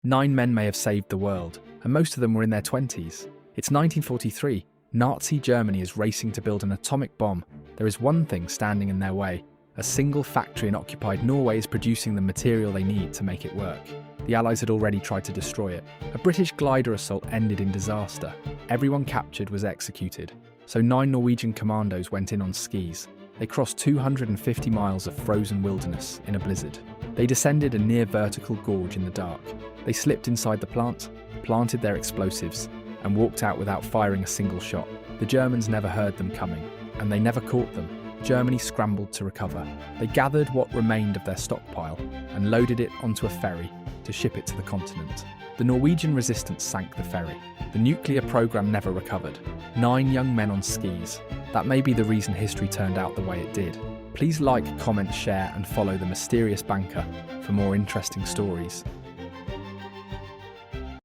9 men may have saved the world, and most of them were in their 20s. It's 1943. Nazi Germany is racing to build an atomic bomb. There is one thing standing in their way. A single factory in occupied Norway is producing the material they need to make it work. The Allies had already tried to destroy it. A British glider assault ended in disaster. Everyone captured was executed. So 9 Norwegian commandos went in on skis. They crossed 250 miles of frozen wilderness in a blizzard. They descended a near vertical gorge in the dark. They slipped inside the plant, planted their explosives, and walked out without firing a single shot. The Germans never heard them coming, and they never caught them. Germany scrambled to recover. They gathered what remained of their stockpile and loaded it onto a ferry to ship it to the continent. The Norwegian resistance sank the ferry. The nuclear program never recovered. 9 young men on skis. That may be the reason history turned out the way it did. Please like, comment, share, and follow The Mysterious Banker for more interesting stories.